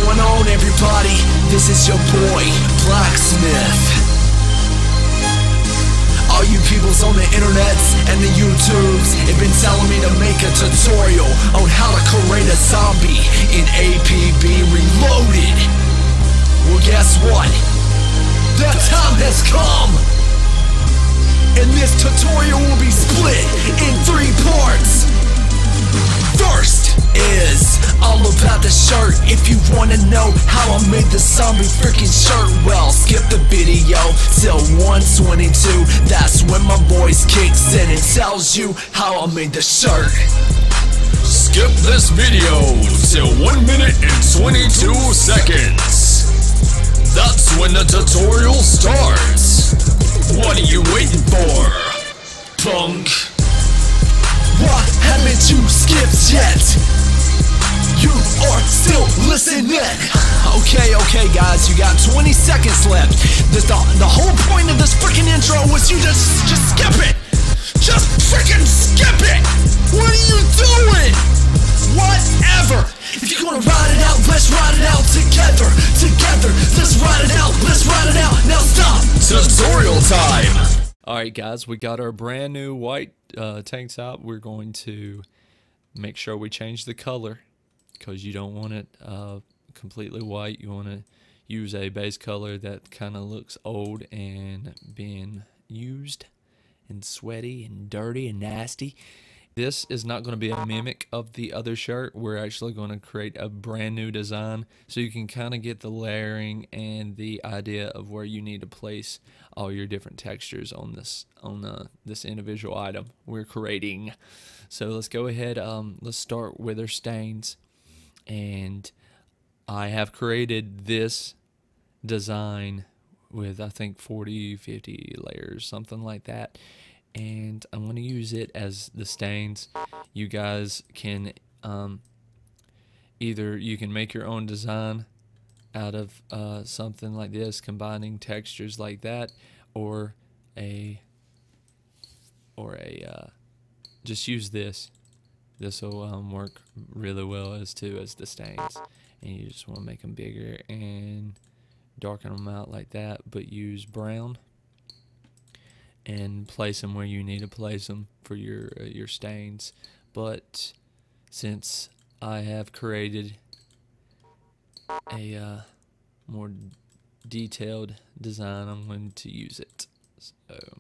going on, everybody? This is your boy, Blacksmith. All you peoples on the internets and the YouTubes have been telling me to make a tutorial on how to create a zombie in APB Reloaded. Well, guess what? That time has come! And this tutorial will be split in 3 parts. First is all about the shirt. If you wanna know how I made the zombie freaking shirt, well, skip the video till 122. That's when my voice kicks in and tells you how I made the shirt. Skip this video till 1 minute and 22 seconds. That's when the tutorial starts. What are you waiting for, punk? Why haven't you skipped yet? You are still listening. Okay guys, you got 20 seconds left. The whole point of this freaking intro was you just skip it. Just freaking skip it. What are you doing? Whatever. If you're gonna ride it out, let's ride it out together. Let's ride it out, now stop. Tutorial time. Alright guys, we got our brand new white tank top. We're going to make sure we change the color because you don't want it completely white. You want to use a base color that kind of looks old and being used and sweaty and dirty and nasty. This is not going to be a mimic of the other shirt. We're actually going to create a brand new design so you can kind of get the layering and the idea of where you need to place all your different textures on this individual item we're creating. So let's go ahead. Let's start with our stains, and I have created this design with I think 50 layers, something like that. And I'm going to use it as the stains. You guys can either you can make your own design out of something like this, combining textures like that, or just use this. This will work really well as the stains. And you just want to make them bigger and darken them out like that, but use brown and place them where you need to place them for your stains. But since I have created a more detailed design, I'm going to use it. So,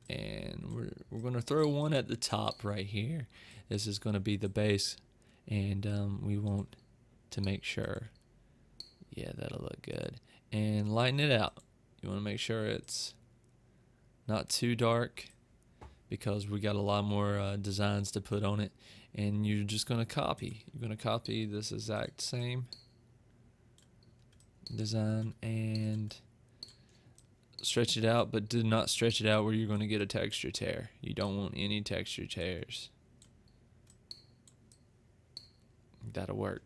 and we're going to throw one at the top right here. This is going to be the base, and we want to make sure, yeah, that'll look good. And lighten it out. You want to make sure it's not too dark because we got a lot more designs to put on it. And you're just going to copy. You're going to copy this exact same design and stretch it out, but do not stretch it out where you're going to get a texture tear. You don't want any texture tears. That'll work.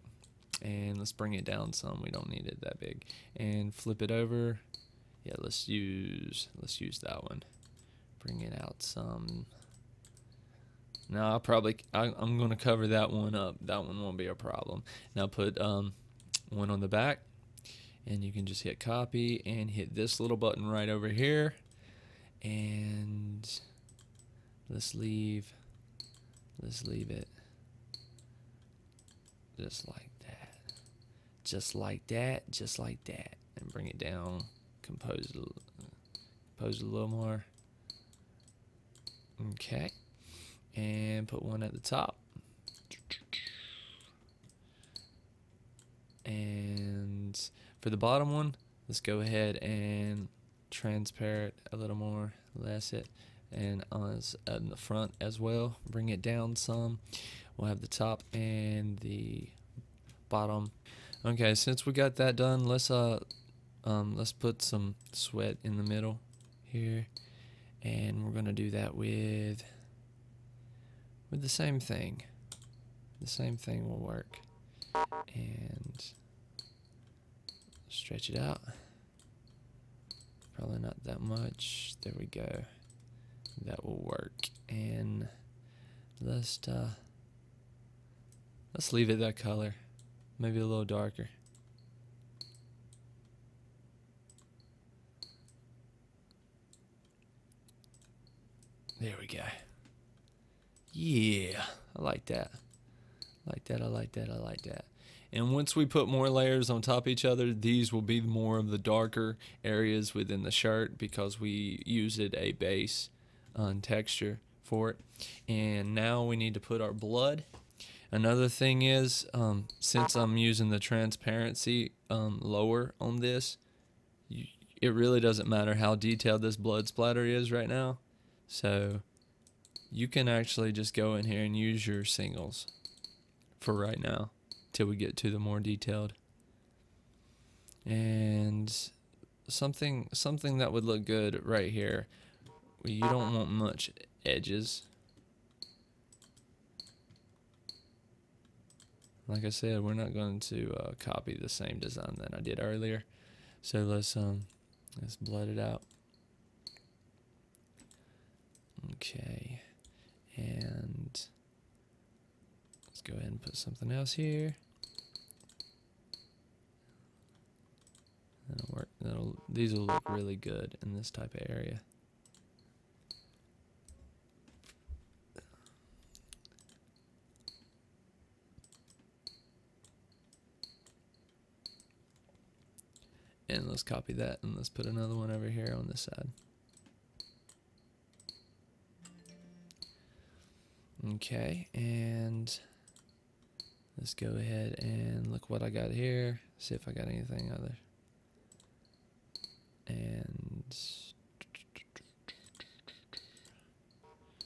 And let's bring it down some. We don't need it that big. And flip it over. Yeah, let's use that one. Bring it out some. Now I'm going to cover that one up. That one won't be a problem. Now put one on the back, and you can just hit copy and hit this little button right over here, and let's leave it just like that, and bring it down, compose it a little more. Okay, and put one at the top, and for the bottom one, let's go ahead and transparent a little more, less it, and on the front as well, bring it down some. We'll have the top and the bottom. Okay, since we got that done, let's put some sweat in the middle here, and we're gonna do that with the same thing. The same thing will work, and stretch it out. Probably not that much. There we go. That will work. And let's leave it that color. Maybe a little darker. There we go. Yeah, I like that. I like that, I like that, I like that. And once we put more layers on top of each other, these will be more of the darker areas within the shirt because we used a base texture for it. And now we need to put our blood. Another thing is, since I'm using the transparency lower on this, it really doesn't matter how detailed this blood splatter is right now. So you can actually just go in here and use your singles for right now till we get to the more detailed. And something that would look good right here, you don't want much edges. Like I said, we're not going to copy the same design that I did earlier. So let's blood it out. Okay, and let's go ahead and put something else here. That'll work. These will look really good in this type of area. And let's copy that and let's put another one over here on this side. Okay, and let's go ahead and look what I got here. See if I got anything other. And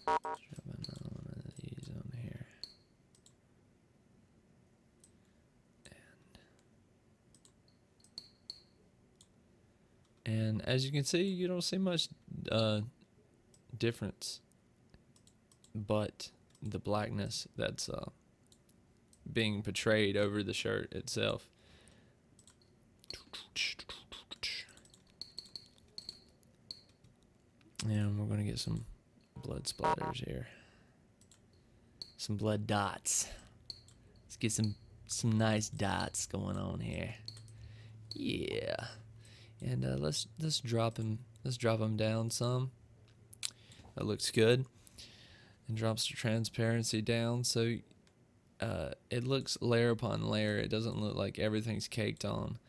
drop another one of these on here. And as you can see, you don't see much difference, but the blackness that's being portrayed over the shirt itself. And we're going to get some blood splatters here. Some blood dots. Let's get some nice dots going on here. Yeah. And let's drop them down some. That looks good. And drops the transparency down so it looks layer upon layer. It doesn't look like everything's caked on.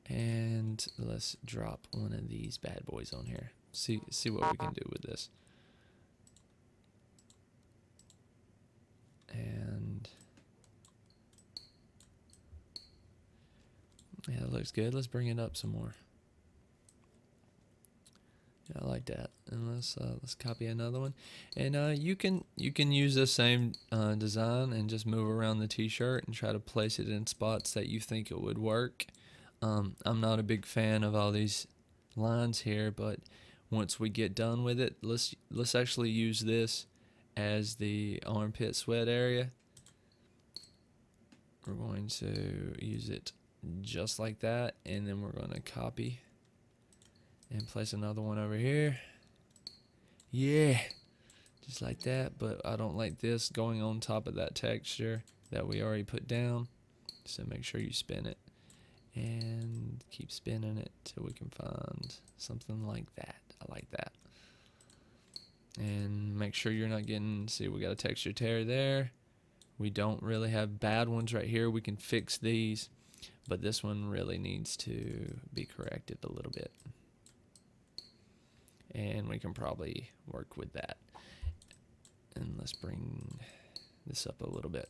And let's drop one of these bad boys on here. See what we can do with this. And yeah, it looks good. Let's bring it up some more. Yeah, I like that. And let's copy another one. And you can use the same design and just move around the t-shirt and try to place it in spots that you think it would work. I'm not a big fan of all these lines here, but once we get done with it, let's actually use this as the armpit sweat area. We're going to use it just like that, and then we're going to copy and place another one over here. Yeah, just like that. But I don't like this going on top of that texture that we already put down, so make sure you spin it and keep spinning it till we can find something like that. I like that. And make sure you're not getting, see, we got a texture tear there. We don't really have bad ones right here. We can fix these, but this one really needs to be corrected a little bit. And we can probably work with that. And let's bring this up a little bit.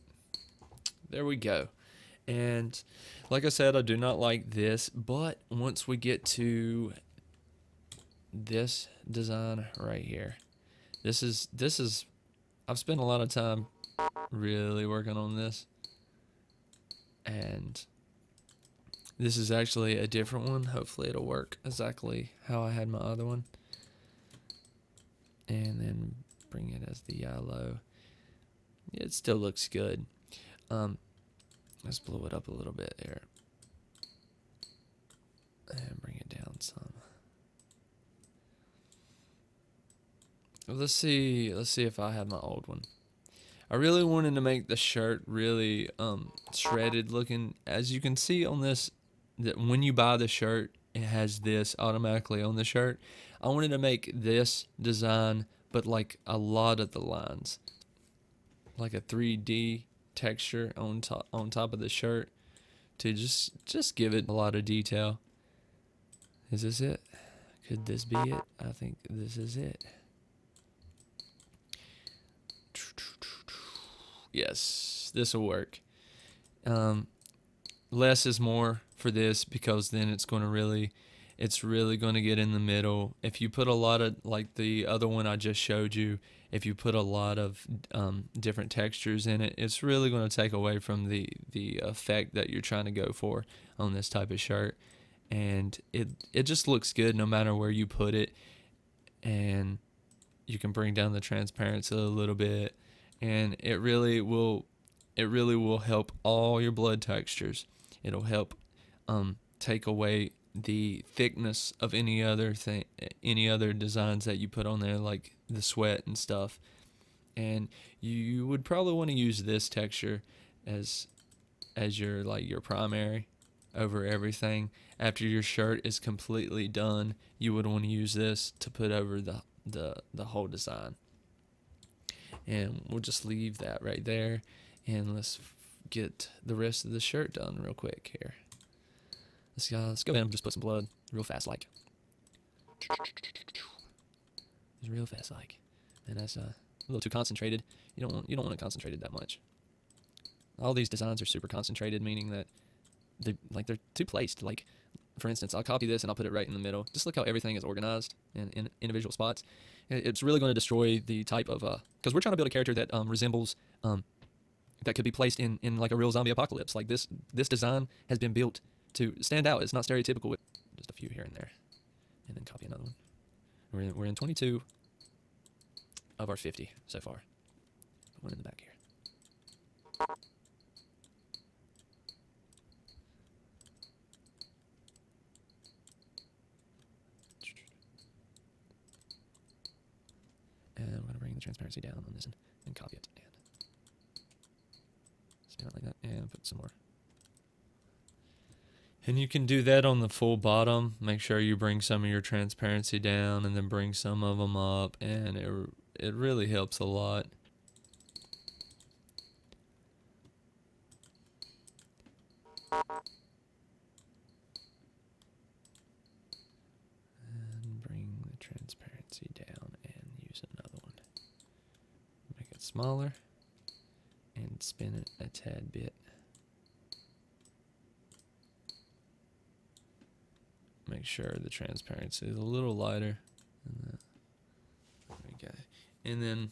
There we go. And like I said, I do not like this, but once we get to this design right here, this is I've spent a lot of time really working on this, and this is actually a different one. Hopefully it'll work exactly how I had my other one. And then bring it as the yellow. It still looks good. Let's blow it up a little bit here and bring it down some. Let's see if I have my old one. I really wanted to make the shirt really shredded looking. As you can see on this, that when you buy the shirt, it has this automatically on the shirt. I wanted to make this design but like a lot of the lines, like a 3D texture on top of the shirt to just give it a lot of detail. Is this it? Could this be it? I think this is it. Yes, this will work. Less is more for this, because then it's really going to get in the middle. If you put a lot of, like the other one I just showed you, if you put a lot of different textures in it, it's really going to take away from the effect that you're trying to go for on this type of shirt. And it just looks good no matter where you put it. And you can bring down the transparency a little bit, and it really will help all your blood textures. It'll help take away the thickness of any other designs that you put on there, like the sweat and stuff. And you would probably want to use this texture as your primary over everything. After your shirt is completely done, you would want to use this to put over the whole design. And we'll just leave that right there, and let's get the rest of the shirt done real quick here. Let's go ahead and just put some blood real fast, like. Just real fast, like. And that's a little too concentrated. You don't want it concentrated that much. All these designs are super concentrated, meaning that they're too placed. Like, for instance, I'll copy this and I'll put it right in the middle. Just look how everything is organized in individual spots. It's really going to destroy the type of because we're trying to build a character that resembles that could be placed in like a real zombie apocalypse. Like this design has been built to stand out. It's not stereotypical with just a few here and there. And then copy another one. We're in 22 of our 50 so far. One in the back here. And we're going to bring the transparency down on this and copy it. And spin it like that, and put some more. And you can do that on the full bottom. Make sure you bring some of your transparency down, and then bring some of them up, and it really helps a lot. And bring the transparency down and use another one. Make it smaller and spin it a tad bit. Make sure the transparency is a little lighter. There we go. And then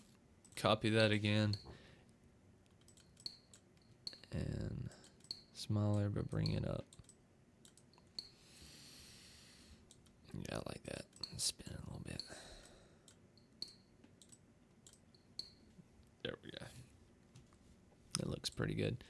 copy that again. And smaller, but bring it up. Yeah, like that. Spin it a little bit. There we go. It looks pretty good.